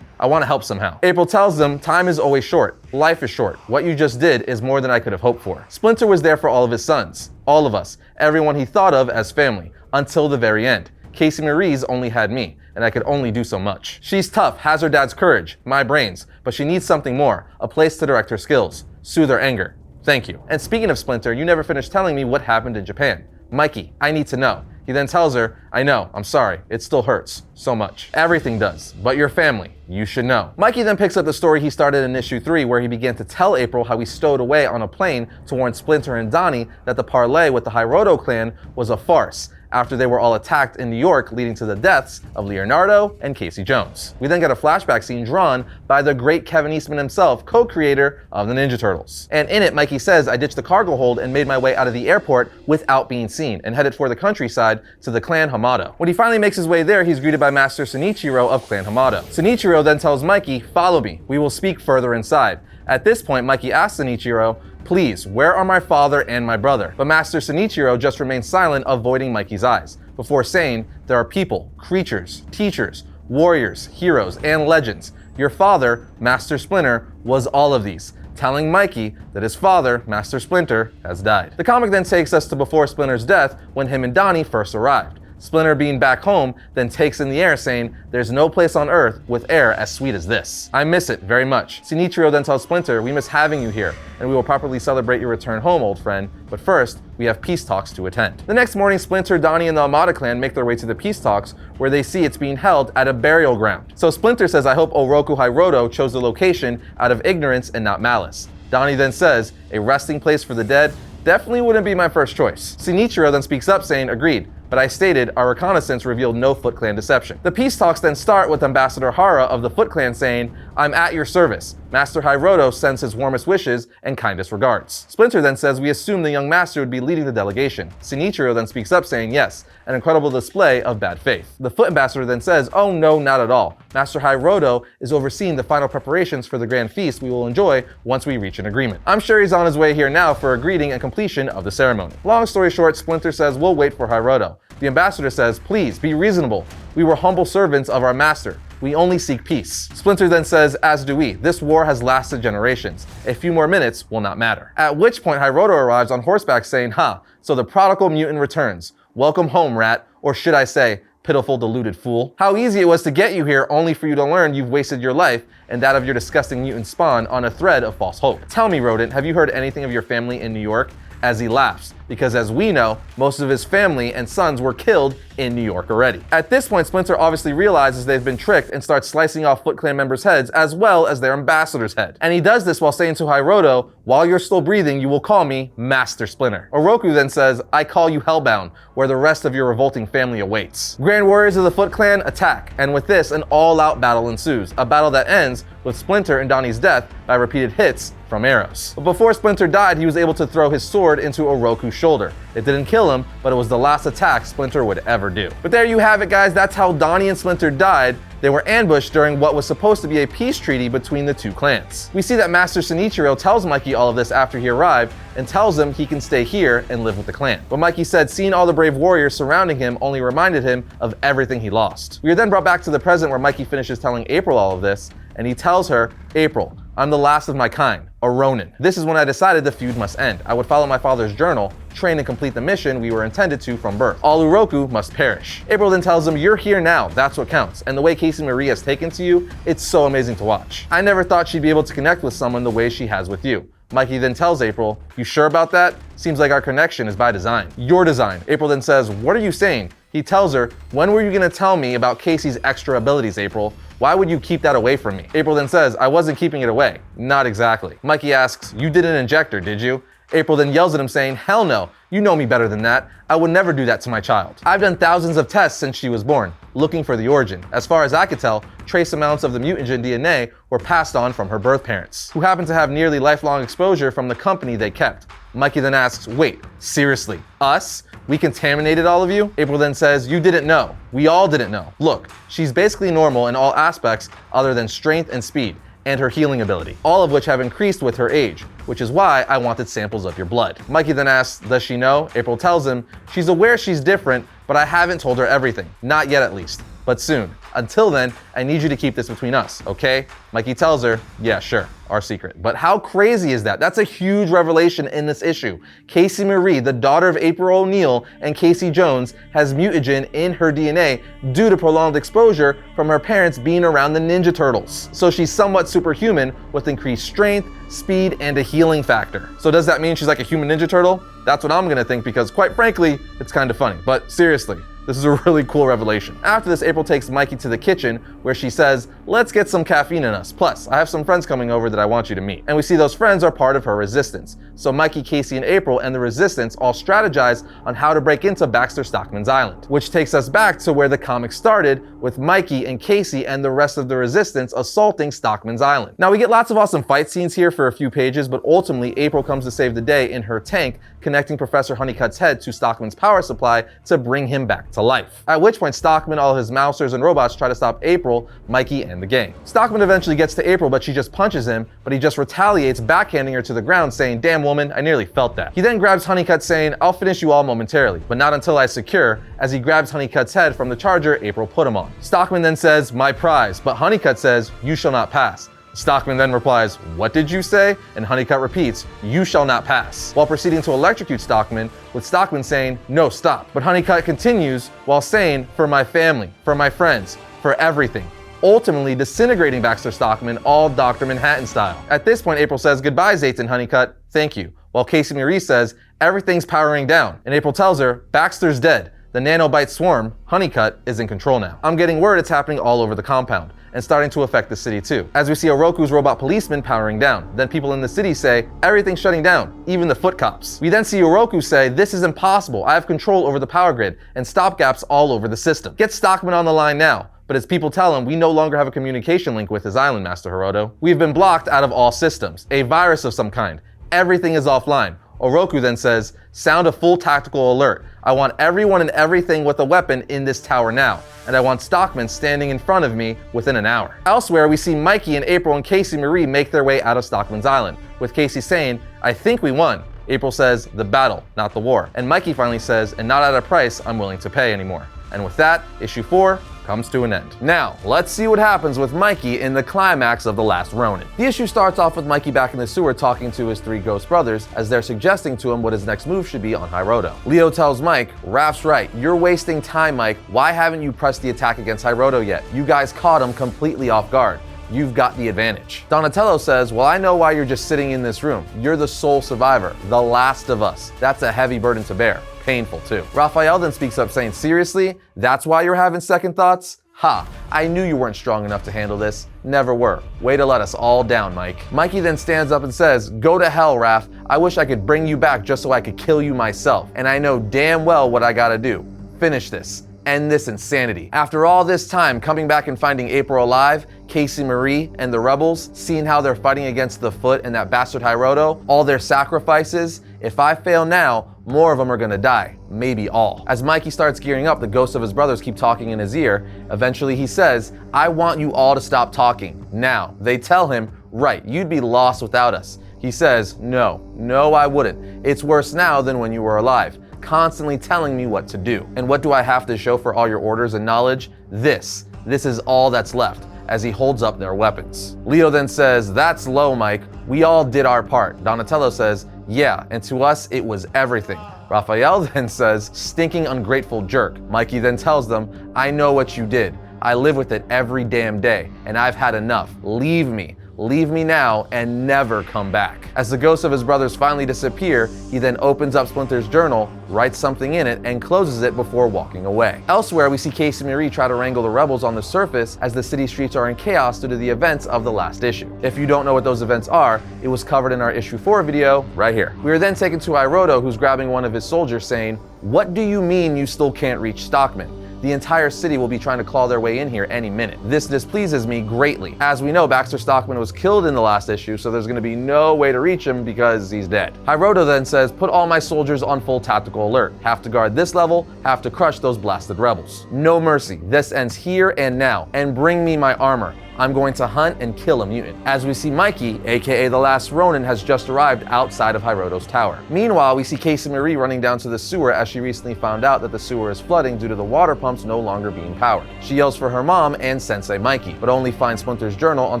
I want to help somehow. April tells them, time is always short. Life is short. What you just did is more than I could have hoped for. Splinter was there for all of his sons. All of us. Everyone he thought of as family. Until the very end. Casey Marie's only had me, and I could only do so much. She's tough, has her dad's courage, my brains, but she needs something more. A place to direct her skills. Soothe her anger. Thank you. And speaking of Splinter, you never finished telling me what happened in Japan. Mikey, I need to know. He then tells her, I know, I'm sorry, it still hurts so much. Everything does, but your family, you should know. Mikey then picks up the story he started in issue 3, where he began to tell April how he stowed away on a plane to warn Splinter and Donnie that the parlay with the Hiroto clan was a farce, after they were all attacked in New York, leading to the deaths of Leonardo and Casey Jones. We then get a flashback scene drawn by the great Kevin Eastman himself, co-creator of the Ninja Turtles. And in it, Mikey says, I ditched the cargo hold and made my way out of the airport without being seen, and headed for the countryside to the Clan Hamato. When he finally makes his way there, he's greeted by Master Shinichiro of Clan Hamato. Shinichiro then tells Mikey, follow me, we will speak further inside. At this point, Mikey asks Shinichiro, please, where are my father and my brother? But Master Shinichiro just remains silent, avoiding Mikey's eyes, before saying, there are people, creatures, teachers, warriors, heroes, and legends. Your father, Master Splinter, was all of these, telling Mikey that his father, Master Splinter, has died. The comic then takes us to before Splinter's death, when him and Donnie first arrived. Splinter, being back home, then takes in the air, saying, there's no place on Earth with air as sweet as this. I miss it very much. Shinichiro then tells Splinter, we miss having you here, and we will properly celebrate your return home, old friend, but first, we have peace talks to attend. The next morning, Splinter, Donnie, and the Amada clan make their way to the peace talks, where they see it's being held at a burial ground. So Splinter says, I hope Oroku Hiroto chose the location out of ignorance and not malice. Donnie then says, a resting place for the dead definitely wouldn't be my first choice. Shinichiro then speaks up saying, agreed, but I stated our reconnaissance revealed no Foot Clan deception. The peace talks then start with Ambassador Hara of the Foot Clan saying, I'm at your service. Master Hiroto sends his warmest wishes and kindest regards. Splinter then says we assume the young master would be leading the delegation. Shinichiro then speaks up saying yes, an incredible display of bad faith. The Foot Ambassador then says, oh no, not at all. Master Hiroto is overseeing the final preparations for the grand feast we will enjoy once we reach an agreement. I'm sure he's on his way here now for a greeting and completion of the ceremony. Long story short, Splinter says we'll wait for Hiroto. The ambassador says, please be reasonable. We were humble servants of our master. We only seek peace. Splinter then says, as do we. This war has lasted generations. A few more minutes will not matter. At which point Hiroto arrives on horseback saying, so the prodigal mutant returns. Welcome home, rat. Or should I say, pitiful deluded fool. How easy it was to get you here only for you to learn you've wasted your life and that of your disgusting mutant spawn on a thread of false hope. Tell me, rodent, have you heard anything of your family in New York? As he laughs, because as we know, most of his family and sons were killed in New York already. At this point, Splinter obviously realizes they've been tricked and starts slicing off Foot Clan members' heads as well as their ambassador's head. And he does this while saying to Hiroto, while you're still breathing, you will call me Master Splinter. Oroku then says, I call you Hellbound, where the rest of your revolting family awaits. Grand Warriors of the Foot Clan attack, and with this, an all-out battle ensues, a battle that ends with Splinter and Donnie's death by repeated hits from arrows. But before Splinter died, he was able to throw his sword into Oroku's shoulder. It didn't kill him, but it was the last attack Splinter would ever do. But there you have it, guys. That's how Donnie and Splinter died. They were ambushed during what was supposed to be a peace treaty between the two clans. We see that Master Shinichiro tells Mikey all of this after he arrived and tells him he can stay here and live with the clan. But Mikey said seeing all the brave warriors surrounding him only reminded him of everything he lost. We are then brought back to the present where Mikey finishes telling April all of this, and he tells her, April, I'm the last of my kind, a Ronin. This is when I decided the feud must end. I would follow my father's journal, train and complete the mission we were intended to from birth. All Uroku must perish. April then tells him, you're here now, that's what counts. And the way Casey Marie has taken to you, it's so amazing to watch. I never thought she'd be able to connect with someone the way she has with you. Mikey then tells April, you sure about that? Seems like our connection is by design. Your design. April then says, what are you saying? He tells her, when were you gonna tell me about Casey's extra abilities, April? Why would you keep that away from me? April then says, I wasn't keeping it away. Not exactly. Mikey asks, you didn't inject her, did you? April then yells at him saying, hell no, you know me better than that. I would never do that to my child. I've done thousands of tests since she was born, looking for the origin. As far as I could tell, trace amounts of the mutagen DNA were passed on from her birth parents, who happened to have nearly lifelong exposure from the company they kept. Mikey then asks, wait, seriously, us? We contaminated all of you? April then says, you didn't know. We all didn't know. Look, she's basically normal in all aspects other than strength and speed, and her healing ability, all of which have increased with her age, which is why I wanted samples of your blood. Mikey then asks, does she know? April tells him, she's aware she's different, but I haven't told her everything. Not yet at least, but soon. Until then, I need you to keep this between us, okay? Mikey tells her, yeah, sure, our secret. But how crazy is that? That's a huge revelation in this issue. Casey Marie, the daughter of April O'Neil and Casey Jones, has mutagen in her DNA due to prolonged exposure from her parents being around the Ninja Turtles. So she's somewhat superhuman with increased strength, speed, and a healing factor. So does that mean she's like a human Ninja Turtle? That's what I'm gonna think because quite frankly, it's kind of funny. But seriously, this is a really cool revelation. After this, April takes Mikey to the kitchen where she says, let's get some caffeine in us. Plus, I have some friends coming over that I want you to meet. And we see those friends are part of her resistance. So Mikey, Casey, and April and the resistance all strategize on how to break into Baxter Stockman's island, which takes us back to where the comic started with Mikey and Casey and the rest of the resistance assaulting Stockman's island. Now we get lots of awesome fight scenes here for a few pages, but ultimately April comes to save the day in her tank, connecting Professor Honeycutt's head to Stockman's power supply to bring him back to life. At which point Stockman, all of his mousers and robots try to stop April, Mikey, and the gang. Stockman eventually gets to April, but she just punches him, but he just retaliates, backhanding her to the ground, saying, damn woman, I nearly felt that. He then grabs Honeycutt saying, I'll finish you all momentarily, but not until I secure, as he grabs Honeycutt's head from the charger April put him on. Stockman then says, my prize, but Honeycutt says, you shall not pass. Stockman then replies, what did you say? And Honeycutt repeats, you shall not pass, while proceeding to electrocute Stockman, with Stockman saying, no, stop. But Honeycutt continues while saying, for my family, for my friends, for everything, ultimately disintegrating Baxter Stockman all Dr. Manhattan style. At this point, April says, goodbye, Zayton Honeycutt, thank you, while Casey Marie says, everything's powering down, and April tells her, Baxter's dead. The nanobite swarm, Honeycutt, is in control now. I'm getting word it's happening all over the compound. and starting to affect the city too. As we see Oroku's robot policeman powering down. Then people in the city say, everything's shutting down, even the foot cops. We then see Oroku say, this is impossible, I have control over the power grid, and stopgaps all over the system. Get Stockman on the line now. But as people tell him, we no longer have a communication link with his island, Master Hiroto. We've been blocked out of all systems, a virus of some kind. Everything is offline. Oroku then says, sound a full tactical alert. I want everyone and everything with a weapon in this tower now, and I want Stockman standing in front of me within an hour. Elsewhere, we see Mikey and April and Casey Marie make their way out of Stockman's island, with Casey saying, I think we won. April says, the battle, not the war. And Mikey finally says, and not at a price I'm willing to pay anymore. And with that, issue 4 comes to an end. Now, let's see what happens with Mikey in the climax of The Last Ronin. The issue starts off with Mikey back in the sewer talking to his 3 ghost brothers as they're suggesting to him what his next move should be on Hiroto. Leo tells Mike, Raph's right, you're wasting time, Mike. Why haven't you pressed the attack against Hiroto yet? You guys caught him completely off guard. You've got the advantage. Donatello says, well, I know why you're just sitting in this room. You're the sole survivor, the last of us. That's a heavy burden to bear. Painful too. Raphael then speaks up saying, seriously? That's why you're having second thoughts? Ha, I knew you weren't strong enough to handle this. Never were. Way to let us all down, Mike. Mikey then stands up and says, go to hell, Raph. I wish I could bring you back just so I could kill you myself. And I know damn well what I gotta do. Finish this. End this insanity. After all this time, coming back and finding April alive, Casey Marie and the rebels, seeing how they're fighting against the Foot and that bastard Hiroto, all their sacrifices, if I fail now, more of them are gonna die, maybe all. As Mikey starts gearing up, the ghosts of his brothers keep talking in his ear. Eventually he says, I want you all to stop talking, now. They tell him, right, you'd be lost without us. He says, no, I wouldn't. It's worse now than when you were alive, constantly telling me what to do. And what do I have to show for all your orders and knowledge? This is all that's left, as he holds up their weapons. Leo then says, that's low, Mike. We all did our part. Donatello says, yeah, and to us, it was everything. Raphael then says, stinking ungrateful jerk. Mikey then tells them, I know what you did. I live with it every damn day, and I've had enough. Leave me. Leave me now and never come back. As the ghosts of his brothers finally disappear, he then opens up Splinter's journal, writes something in it, and closes it before walking away. Elsewhere, we see Casey Marie try to wrangle the rebels on the surface as the city streets are in chaos due to the events of the last issue. If you don't know what those events are, it was covered in our issue 4 video right here. We are then taken to Hiroto, who's grabbing one of his soldiers saying, what do you mean you still can't reach Stockman? The entire city will be trying to claw their way in here any minute. This displeases me greatly. As we know, Baxter Stockman was killed in the last issue, so there's going to be no way to reach him because he's dead. Hiroto then says, put all my soldiers on full tactical alert. Have to guard this level, have to crush those blasted rebels. No mercy. This ends here and now. And bring me my armor. I'm going to hunt and kill a mutant. As we see Mikey, aka the Last Ronin, has just arrived outside of Hiroto's tower. Meanwhile, we see Casey Marie running down to the sewer as she recently found out that the sewer is flooding due to the water pumps no longer being powered. She yells for her mom and Sensei Mikey, but only finds Splinter's journal on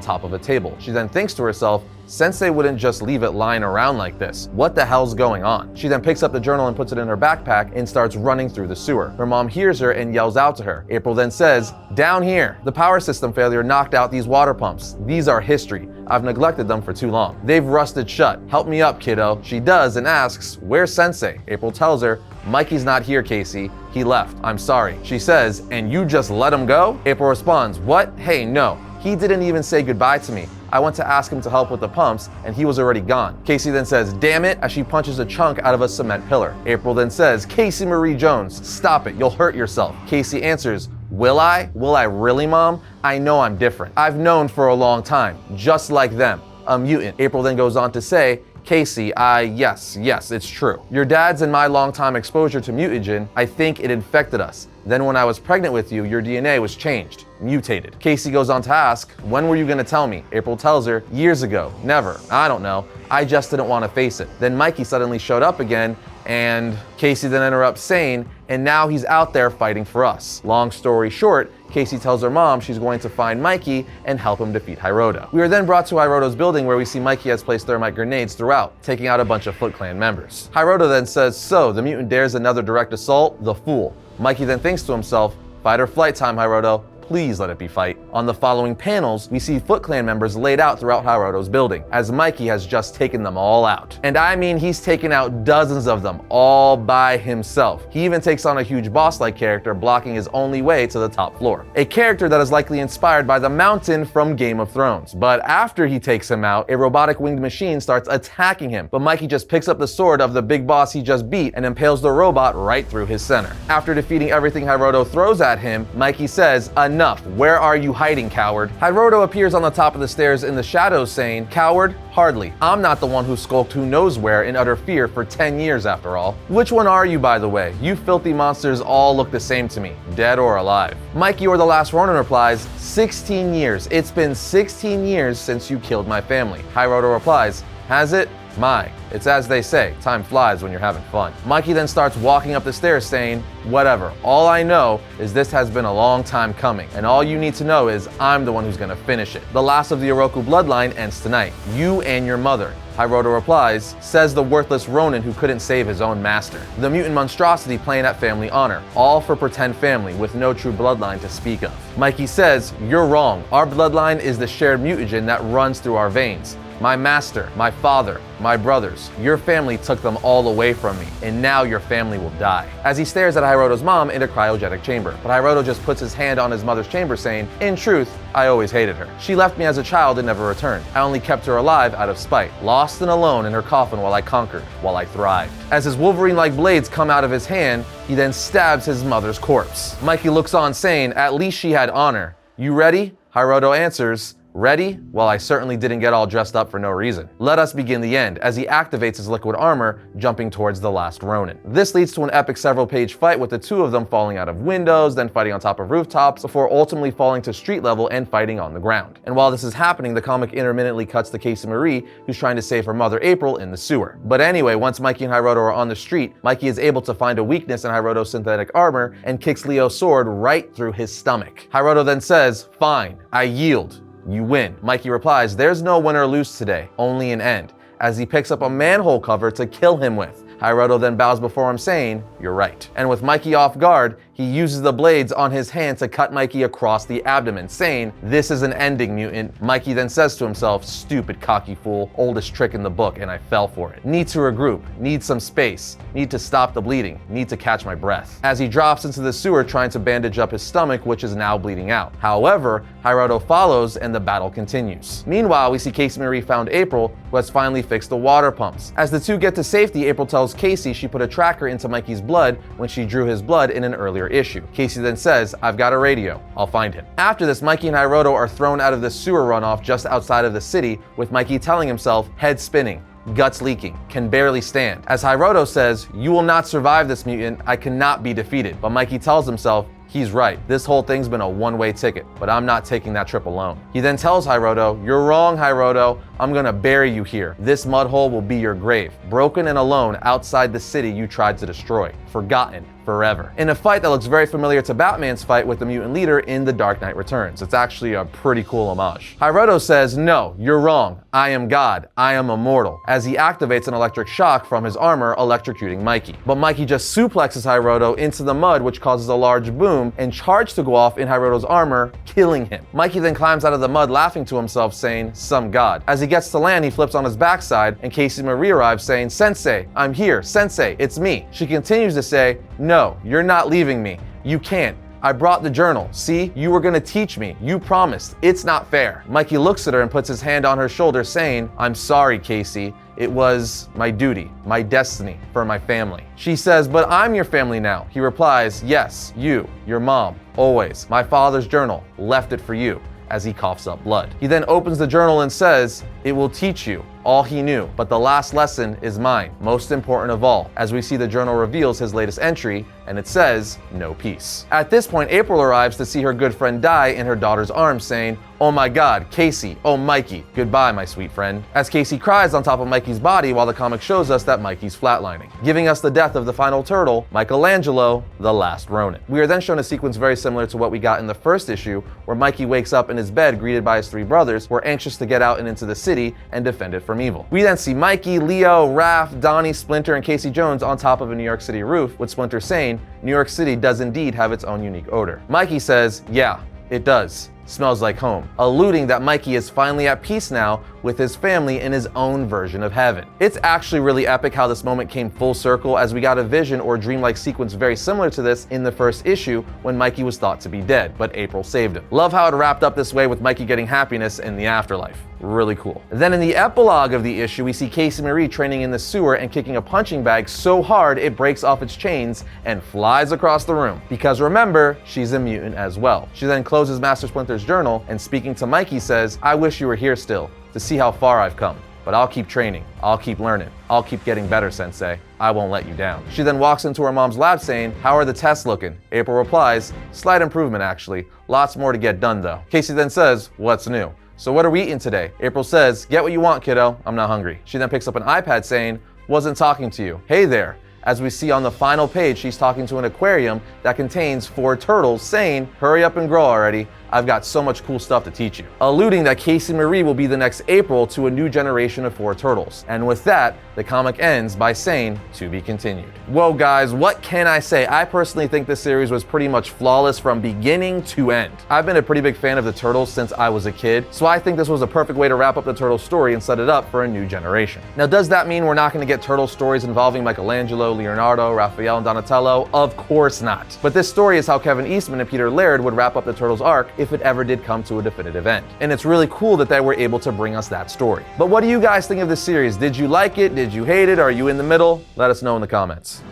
top of a table. She then thinks to herself, Sensei wouldn't just leave it lying around like this. What the hell's going on? She then picks up the journal and puts it in her backpack and starts running through the sewer. Her mom hears her and yells out to her. April then says, down here. The power system failure knocked out these water pumps. These are history. I've neglected them for too long. They've rusted shut. Help me up, kiddo. She does and asks, where's Sensei? April tells her, Mikey's not here, Casey. He left. I'm sorry. She says, and you just let him go? April responds, what? Hey, no. He didn't even say goodbye to me. I went to ask him to help with the pumps, and he was already gone. Casey then says, damn it, as she punches a chunk out of a cement pillar. April then says, Casey Marie Jones, stop it, you'll hurt yourself. Casey answers, will I? Will I really, Mom? I know I'm different. I've known for a long time, just like them, a mutant. April then goes on to say, Casey, yes, it's true. Your dad's and my long-time exposure to mutagen, I think it infected us. Then when I was pregnant with you, your DNA was changed, mutated. Casey goes on to ask, when were you gonna tell me? April tells her, years ago, never, I don't know. I just didn't want to face it. Then Mikey suddenly showed up again, and Casey then interrupts saying, and now he's out there fighting for us. Long story short, Casey tells her mom she's going to find Mikey and help him defeat Hiroto. We are then brought to Hiroto's building where we see Mikey has placed thermite grenades throughout, taking out a bunch of Foot Clan members. Hiroto then says, so the mutant dares another direct assault? The fool. Mikey then thinks to himself, fight or flight time, Hiroto. Please let it be fight. On the following panels, we see Foot Clan members laid out throughout Hiroto's building, as Mikey has just taken them all out. And I mean, he's taken out dozens of them, all by himself. He even takes on a huge boss-like character, blocking his only way to the top floor. A character that is likely inspired by the Mountain from Game of Thrones. But after he takes him out, a robotic winged machine starts attacking him, but Mikey just picks up the sword of the big boss he just beat and impales the robot right through his center. After defeating everything Hiroto throws at him, Mikey says, "Enough, where are you hiding, coward?" Hiroto appears on the top of the stairs in the shadows saying, "Coward? Hardly. I'm not the one who skulked who knows where in utter fear for 10 years after all. Which one are you, by the way? You filthy monsters all look the same to me, dead or alive." Mikey or the Last Ronin replies, 16 years. It's been 16 years since you killed my family. Hiroto replies, "Has it? My. It's as they say, time flies when you're having fun." Mikey then starts walking up the stairs saying, "Whatever. All I know is this has been a long time coming, and all you need to know is I'm the one who's gonna finish it. The last of the Oroku bloodline ends tonight. You and your mother." Hiroto replies, "Says the worthless Ronin who couldn't save his own master. The mutant monstrosity playing at family honor, all for pretend family with no true bloodline to speak of." Mikey says, "You're wrong. Our bloodline is the shared mutagen that runs through our veins. My master, my father, my brothers, your family took them all away from me, and now your family will die." As he stares at Hiroto's mom in a cryogenic chamber, but Hiroto just puts his hand on his mother's chamber saying, "In truth, I always hated her. She left me as a child and never returned. I only kept her alive out of spite, lost and alone in her coffin while I conquered, while I thrived." As his Wolverine-like blades come out of his hand, he then stabs his mother's corpse. Mikey looks on saying, "At least she had honor. You ready?" Hiroto answers, "Ready? Well, I certainly didn't get all dressed up for no reason." Let us begin the end, as he activates his liquid armor, jumping towards the Last Ronin. This leads to an epic several-page fight with the two of them falling out of windows, then fighting on top of rooftops, before ultimately falling to street level and fighting on the ground. And while this is happening, the comic intermittently cuts to Casey Marie, who's trying to save her mother April in the sewer. But anyway, once Mikey and Hiroto are on the street, Mikey is able to find a weakness in Hiroto's synthetic armor and kicks Leo's sword right through his stomach. Hiroto then says, "Fine, I yield. You win." Mikey replies, "There's no win or lose today, only an end," as he picks up a manhole cover to kill him with. Hiroto then bows before him saying, "You're right." And with Mikey off guard, he uses the blades on his hand to cut Mikey across the abdomen, saying, "This is an ending, mutant." Mikey then says to himself, "Stupid cocky fool, oldest trick in the book and I fell for it. Need to regroup, need some space, need to stop the bleeding, need to catch my breath." As he drops into the sewer trying to bandage up his stomach, which is now bleeding out. However, Hiroto follows and the battle continues. Meanwhile, we see Casey Marie found April, who has finally fixed the water pumps. As the two get to safety, April tells Casey she put a tracker into Mikey's blood when she drew his blood in an earlier issue. Casey then says, "I've got a radio. I'll find him." After this, Mikey and Hiroto are thrown out of the sewer runoff just outside of the city, with Mikey telling himself, head spinning, guts leaking, can barely stand. As Hiroto says, "You will not survive this, mutant. I cannot be defeated." But Mikey tells himself, he's right. This whole thing's been a one-way ticket, but I'm not taking that trip alone. He then tells Hiroto, "You're wrong, Hiroto. I'm gonna bury you here. This mud hole will be your grave, broken and alone outside the city you tried to destroy, forgotten forever." In a fight that looks very familiar to Batman's fight with the mutant leader in The Dark Knight Returns. It's actually a pretty cool homage. Hiroto says, "No, you're wrong. I am God. I am immortal," as he activates an electric shock from his armor, electrocuting Mikey. But Mikey just suplexes Hiroto into the mud, which causes a large boom and charge to go off in Hiroto's armor, killing him. Mikey then climbs out of the mud, laughing to himself, saying, "Some god." As he gets to land, he flips on his backside, and Casey Marie arrives saying, "Sensei, I'm here. Sensei, it's me." She continues to say, "No, you're not leaving me. You can't. I brought the journal. See, you were gonna teach me. You promised. It's not fair." Mikey looks at her and puts his hand on her shoulder, saying, "I'm sorry, Casey. It was my duty, my destiny for my family." She says, "But I'm your family now." He replies, "Yes, you, your mom, always. My father's journal, left it for you," as he coughs up blood. He then opens the journal and says, "It will teach you all he knew, but the last lesson is mine, most important of all," as we see the journal reveals his latest entry, and it says, "No peace." At this point, April arrives to see her good friend die in her daughter's arms, saying, "Oh my god, Casey, oh Mikey, goodbye my sweet friend," as Casey cries on top of Mikey's body while the comic shows us that Mikey's flatlining, giving us the death of the final turtle, Michelangelo, the Last Ronin. We are then shown a sequence very similar to what we got in the first issue, where Mikey wakes up in his bed greeted by his three brothers, who are anxious to get out and into the city and defend it from evil. We then see Mikey, Leo, Raph, Donnie, Splinter, and Casey Jones on top of a New York City roof, with Splinter saying, "New York City does indeed have its own unique odor." Mikey says, "Yeah, It does. Smells like home, alluding that Mikey is finally at peace now with his family in his own version of heaven. It's actually really epic how this moment came full circle, as we got a vision or dreamlike sequence very similar to this in the first issue when Mikey was thought to be dead, but April saved him. Love how it wrapped up this way with Mikey getting happiness in the afterlife. Really cool. Then in the epilogue of the issue, we see Casey Marie training in the sewer and kicking a punching bag so hard it breaks off its chains and flies across the room. Because remember, she's a mutant as well. She then closes Master Splinter's journal and, speaking to Mikey, says, "I wish you were here still to see how far I've come. But I'll keep training. I'll keep learning. I'll keep getting better, Sensei. I won't let you down." She then walks into her mom's lab saying, "How are the tests looking?" April replies, "Slight improvement actually. Lots more to get done though." Casey then says, "What's new?" "So what are we eating today?" April says, "Get what you want, kiddo. I'm not hungry." She then picks up an iPad saying, "Wasn't talking to you. Hey there." As we see on the final page, she's talking to an aquarium that contains 4 turtles saying, "Hurry up and grow already. I've got so much cool stuff to teach you." Alluding that Casey Marie will be the next April to a new generation of 4 turtles. And with that, the comic ends by saying, "To be continued." Whoa guys, what can I say? I personally think this series was pretty much flawless from beginning to end. I've been a pretty big fan of the Turtles since I was a kid, so I think this was a perfect way to wrap up the Turtles story and set it up for a new generation. Now, does that mean we're not going to get Turtle stories involving Michelangelo, Leonardo, Raphael, and Donatello? Of course not. But this story is how Kevin Eastman and Peter Laird would wrap up the Turtles arc if it ever did come to a definitive end. And it's really cool that they were able to bring us that story. But what do you guys think of this series? Did you like it? Did you hate it? Are you in the middle? Let us know in the comments.